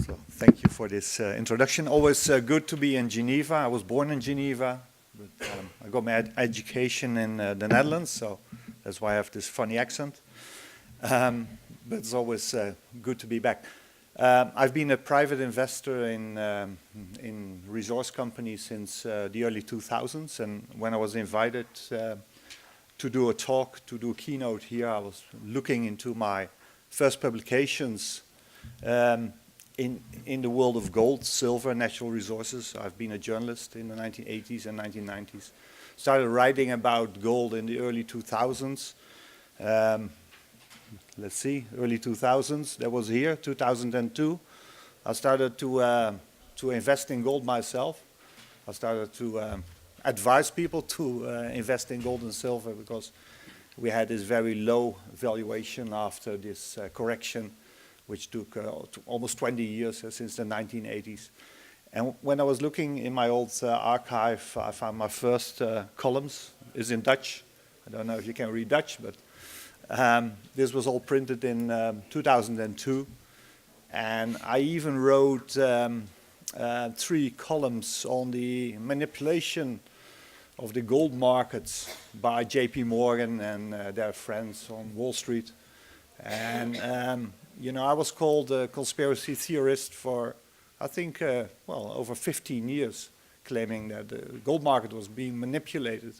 So thank you for this introduction. Always good to be in Geneva. I was born in Geneva, but I got my education in the Netherlands, so that's why I have this funny accent. But it's always good to be back. I've been a private investor in resource companies since the early 2000s, and when I was invited to do a talk, to do a keynote here, I was looking into my first publications in the world of gold, silver, natural resources. I've been a journalist in the 1980s and 1990s. Started writing about gold in the early 2000s. Let's see, early 2000s, that was here, 2002. I started to invest in gold myself. I started to advise people to invest in gold and silver because we had this very low valuation after this correction, which took almost 20 years since the 1980s. And when I was looking in my old archive, I found my first columns is in Dutch. I don't know if you can read Dutch, but this was all printed in 2002. And I even wrote 3 columns on the manipulation of the gold markets by JP Morgan and their friends on Wall Street. And you know, I was called a conspiracy theorist for, I think, well, over 15 years, claiming that the gold market was being manipulated.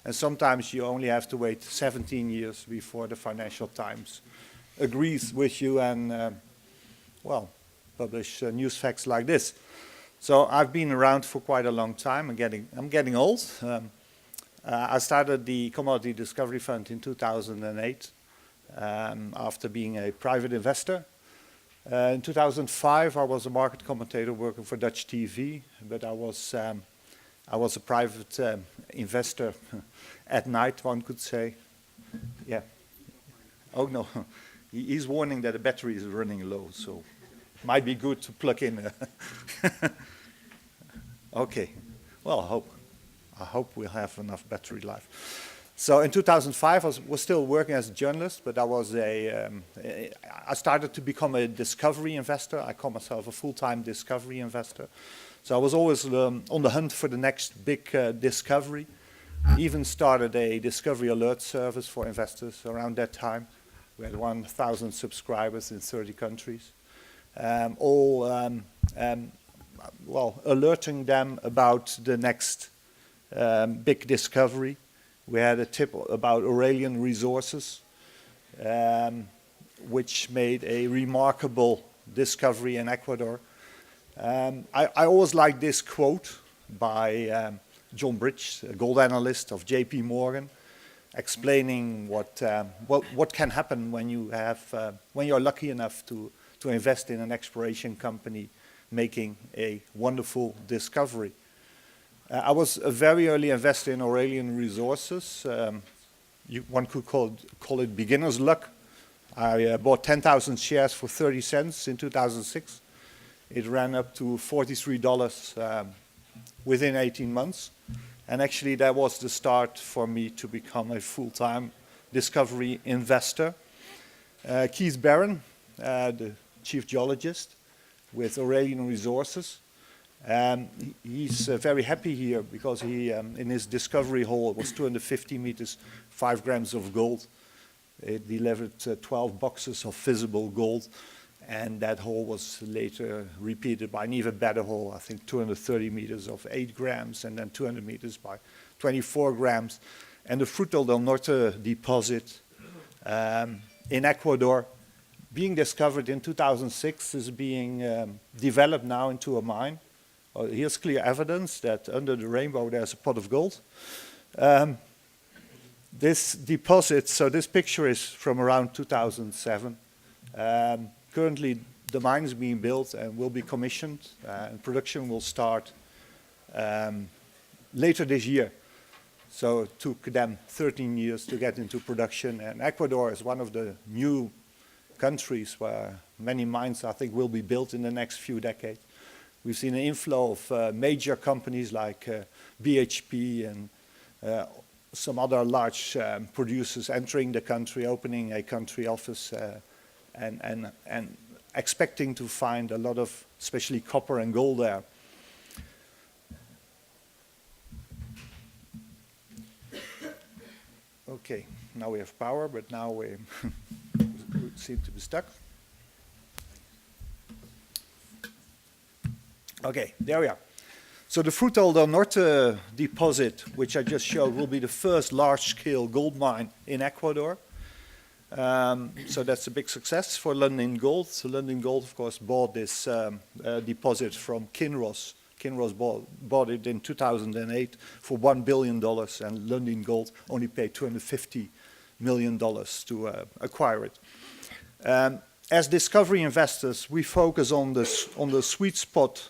And sometimes you only have to wait 17 years before the Financial Times agrees with you and, well, publish news facts like this. So I've been around for quite a long time. I'm getting old. I started the Commodity Discovery Fund in 2008. After being a private investor. In 2005, I was a market commentator working for Dutch TV, but I was a private investor at night, one could say. Yeah. Oh no, he's warning that the battery is running low, so might be good to plug in. Okay. Well, I hope we'll have enough battery life. So in 2005, I was still working as a journalist, but I started to become a discovery investor. I call myself a full-time discovery investor. So I was always on the hunt for the next big discovery. Even started a discovery alert service for investors around that time. We had 1,000 subscribers in 30 countries. Well, alerting them about the next big discovery. We had a tip about Aurelian resources, which made a remarkable discovery in Ecuador. I always like this quote by John Bridge, a gold analyst of JP Morgan, explaining what can happen when you're lucky enough to invest in an exploration company making a wonderful discovery. I was a very early investor in Aurelian resources. One could call it beginner's luck. I bought 10,000 shares for 30 cents in 2006. It ran up to $43 within 18 months. And actually that was the start for me to become a full-time discovery investor. Keith Barron, the chief geologist with Aurelian Resources, he's very happy here because he, in his discovery hole, it was 250 meters, 5 grams of gold. It delivered 12 boxes of visible gold, and that hole was later repeated by an even better hole, I think 230 meters of 8 grams, and then 200 meters by 24 grams. And the Fruto del Norte deposit in Ecuador, being discovered in 2006, is being developed now into a mine. Here's clear evidence that under the rainbow there's a pot of gold. This deposit, so this picture is from around 2007. Currently the mine is being built and will be commissioned, and production will start later this year. So it took them 13 years to get into production, and Ecuador is one of the new countries where many mines, I think, will be built in the next few decades. We've seen an inflow of major companies like BHP and some other large producers entering the country, opening a country office, and expecting to find a lot of, especially copper and gold there. Okay, now we have power, but now we seem to be stuck. Okay, there we are. So the Frutal del Norte deposit, which I just showed, will be the first large-scale gold mine in Ecuador. So that's a big success for Lundin Gold. So Lundin Gold, of course, bought this deposit from Kinross. Kinross bought it in 2008 for $1 billion, and Lundin Gold only paid $250 million to acquire it. As discovery investors, we focus on the sweet spot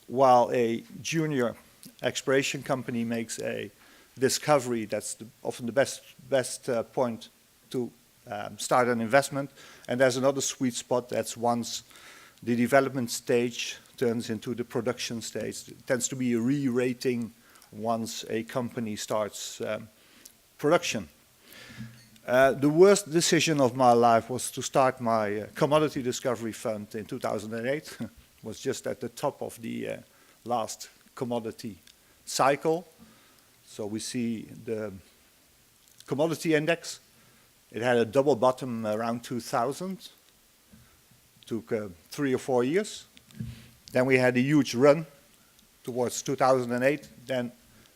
while a junior exploration company makes a discovery. That's often the best point to start an investment. And there's another sweet spot. That's once the development stage turns into the production stage. It tends to be a re-rating once a company starts production. The worst decision of my life was to start my commodity discovery fund in 2008. Was just at the top of the last commodity cycle. So we see the commodity index. It had a double bottom around 2000. Took 3 or 4 years. Then we had a huge run towards 2008. Then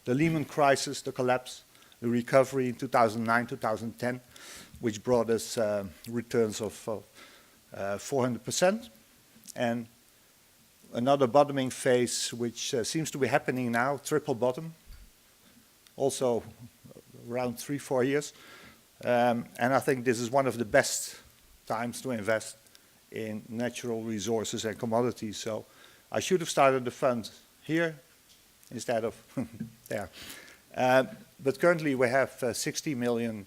the Lehman crisis, the collapse, the recovery in 2009, 2010, which brought us returns of 400%. And another bottoming phase, which seems to be happening now, triple bottom, also around 3 or 4 years. And I think this is one of the best times to invest in natural resources and commodities. So I should have started the fund here instead of there. But currently we have 60 million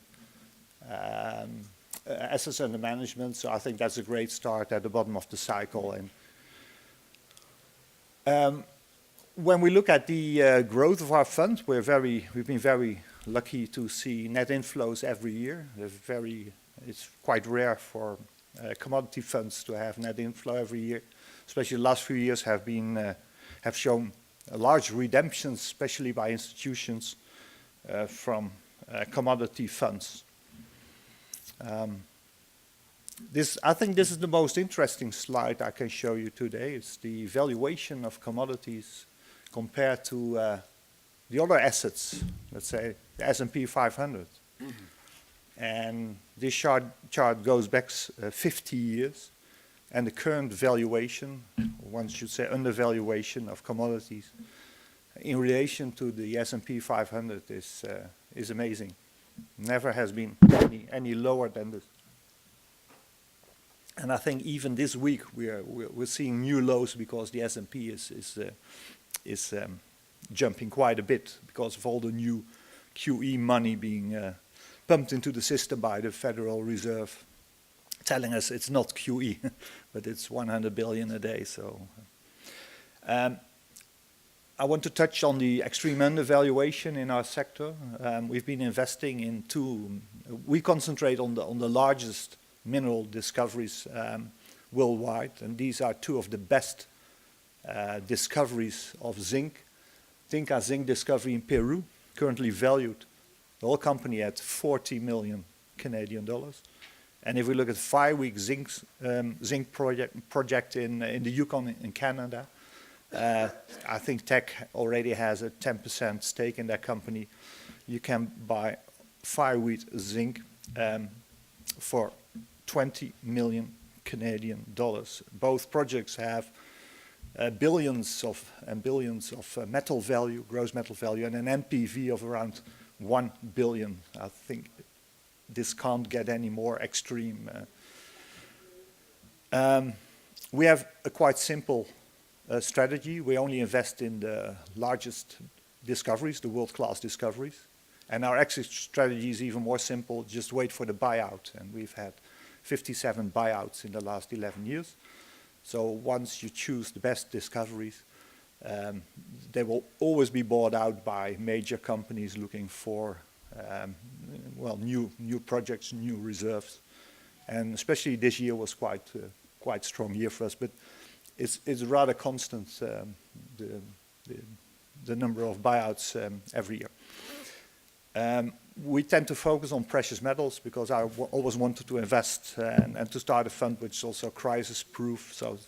assets under management, so I think that's a great start at the bottom of the cycle. And when we look at the growth of our fund, we've been very lucky to see net inflows every year. It's quite rare for commodity funds to have net inflow every year. Especially the last few years have shown large redemptions, especially by institutions from commodity funds. I think this is the most interesting slide I can show you today. It's the valuation of commodities compared to the other assets, let's say the S&P 500. Mm-hmm. And this chart goes back 50 years. And the current valuation, one should say undervaluation of commodities in relation to the S&P 500 is amazing. Never has been any lower than this. And I think even this week we're seeing new lows because the S&P is jumping quite a bit because of all the new QE money being pumped into the system by the Federal Reserve, telling us it's not QE, but it's 100 billion a day. So I want to touch on the extreme undervaluation in our sector. We've been investing in we concentrate on the largest mineral discoveries worldwide, and these are 2 of the best discoveries of zinc. Tinka zinc discovery in Peru, currently valued, the whole company at 40 million Canadian dollars. And if we look at 5-week zinc project in the Yukon in Canada, I think Teck already has a 10% stake in that company. You can buy 5-week zinc for 20 million Canadian dollars. Both projects have billions of metal value, gross metal value, and an NPV of around 1 billion. I think this can't get any more extreme. We have a quite simple strategy. We only invest in the largest discoveries, the world-class discoveries. And our exit strategy is even more simple, just wait for the buyout. And we've had 57 buyouts in the last 11 years. So once you choose the best discoveries, they will always be bought out by major companies looking for new projects, new reserves. And especially this year was quite strong year for us, but it's rather constant, the number of buyouts every year. We tend to focus on precious metals because I always wanted to invest and to start a fund which is also crisis-proof. So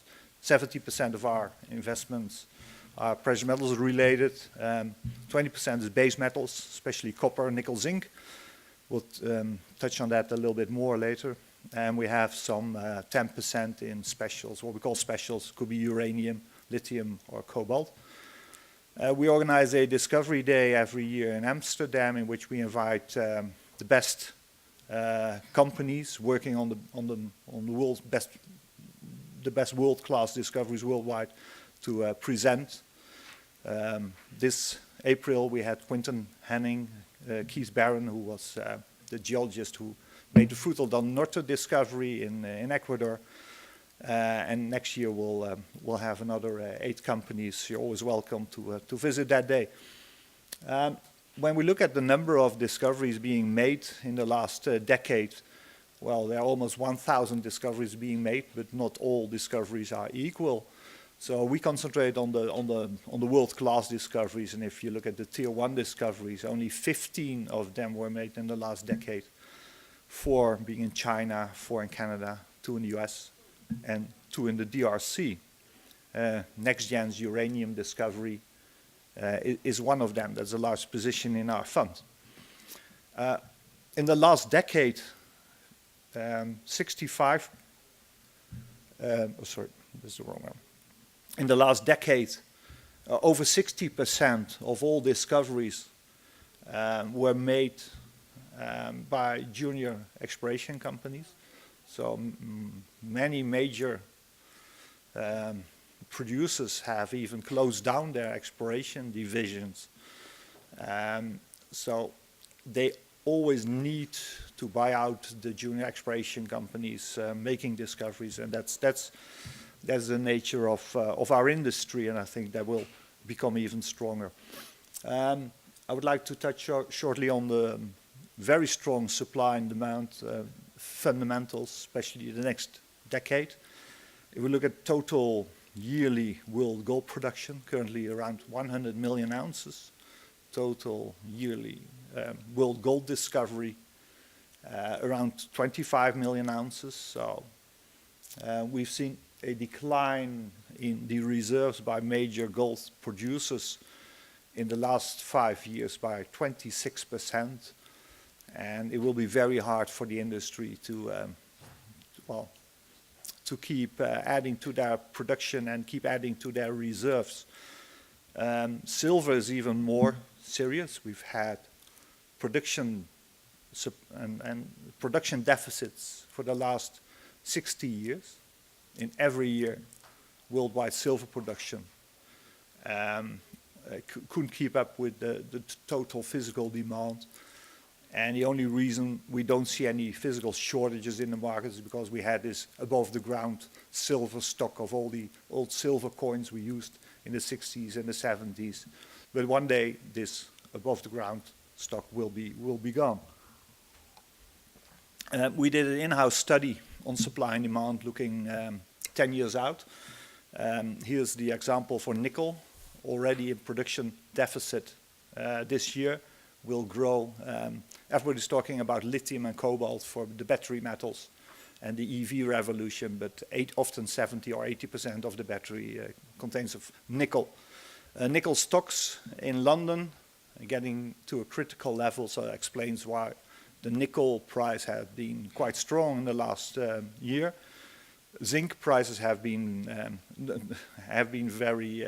70% of our investments are precious metals related. 20% is base metals, especially copper, nickel, zinc. We'll touch on that a little bit more later. And we have some 10% in specials, what we call specials. Could be uranium, lithium, or cobalt. We organize a discovery day every year in Amsterdam, in which we invite the best companies working on the world's best world-class discoveries worldwide to present. This April we had Quinton Henning, Keith Barron, who was the geologist who made the Frutal del Norte discovery in Ecuador. And next year we'll have another 8 companies. You're always welcome to visit that day. When we look at the number of discoveries being made in the last decade, well, there are almost 1,000 discoveries being made, but not all discoveries are equal. So we concentrate on the world-class discoveries, and if you look at the tier 1 discoveries, only 15 of them were made in the last decade. 4 being in China, 4 in Canada, 2 in the US, and 2 in the DRC. NextGen's uranium discovery is one of them. That's a large position in our fund. In the last decade, 65, sorry, this is the wrong one. In the last decade, over 60% of all discoveries were made by junior exploration companies. So many major producers have even closed down their exploration divisions. So they always need to buy out the junior exploration companies making discoveries, and that's the nature of our industry, and I think that will become even stronger. I would like to touch shortly on the very strong supply and demand fundamentals, especially the next decade. If we look at total yearly world gold production, currently around 100 million ounces, total yearly world gold discovery, around 25 million ounces. So we've seen a decline in the reserves by major gold producers in the last 5 years by 26%. And it will be very hard for the industry to keep adding to their production and keep adding to their reserves. Silver is even more serious. We've had production and production deficits for the last 60 years. In every year, worldwide silver production couldn't keep up with the total physical demand. And the only reason we don't see any physical shortages in the market is because we had this above the ground silver stock of all the old silver coins we used in the 60s and the 70s. But one day this above the ground stock will be gone. We did an in-house study on supply and demand looking 10 years out. Here's the example for nickel, already in production deficit this year. Will grow. Everybody's talking about lithium and cobalt for the battery metals and the EV revolution, but often 70 or 80% of the battery contains of nickel. Nickel stocks in London are getting to a critical level, so that explains why the nickel price has been quite strong in the last year. Zinc prices have been very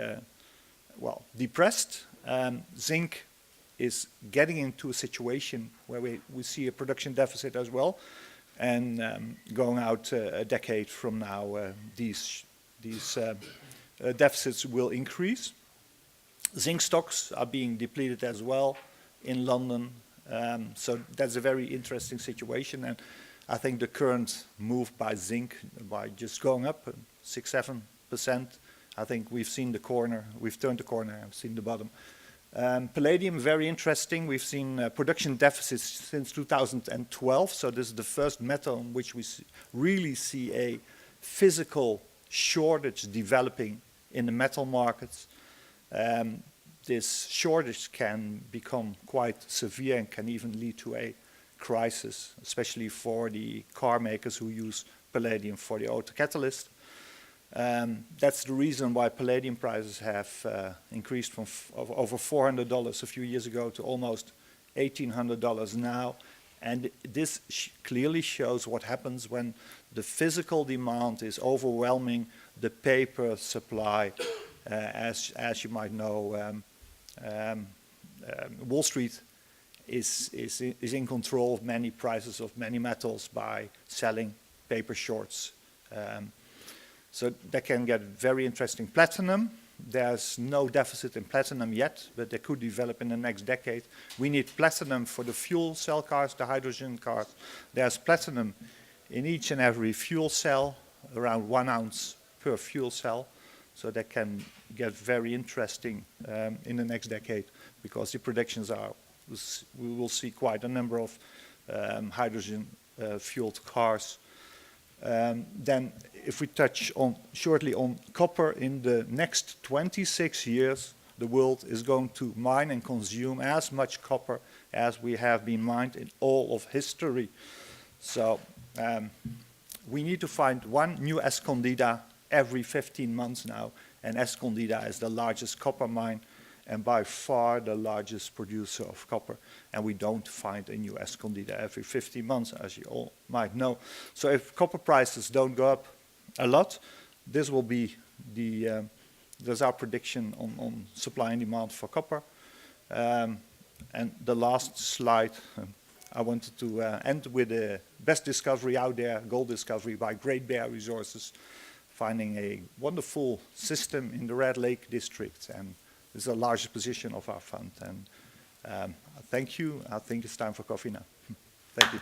depressed. Zinc is getting into a situation where we see a production deficit as well, and going out a decade from now, these deficits will increase. Zinc stocks are being depleted as well in London, so that's a very interesting situation, and I think the current move by zinc, by just going up 6-7%, I think we've seen the corner, we've turned the corner, I've seen the bottom. Palladium, very interesting. We've seen production deficits since 2012, so this is the first metal in which we really see a physical shortage developing in the metal markets. This shortage can become quite severe and can even lead to a crisis, especially for the car makers who use palladium for the autocatalyst. That's the reason why palladium prices have increased from over $400 a few years ago to almost $1,800 now. And this clearly shows what happens when the physical demand is overwhelming the paper supply. As you might know, Wall Street is in control of many prices of many metals by selling paper shorts. So that can get very interesting. Platinum, there's no deficit in platinum yet, but they could develop in the next decade. We need platinum for the fuel cell cars, the hydrogen cars. There's platinum in each and every fuel cell, around 1 ounce per fuel cell. So that can get very interesting in the next decade, because the predictions are we will see quite a number of hydrogen fueled cars. Then if we touch on shortly on copper, in the next 26 years, the world is going to mine and consume as much copper as we have been mined in all of history. So we need to find one new Escondida every 15 months now, and Escondida is the largest copper mine and by far the largest producer of copper. And we don't find a new Escondida every 15 months, as you all might know. So if copper prices don't go up a lot, this will be there's our prediction on supply and demand for copper. And the last slide, I wanted to end with the best discovery out there, gold discovery by Great Bear Resources, finding a wonderful system in the Red Lake district. And this is the largest position of our fund. And thank you. I think it's time for coffee now. Thank you.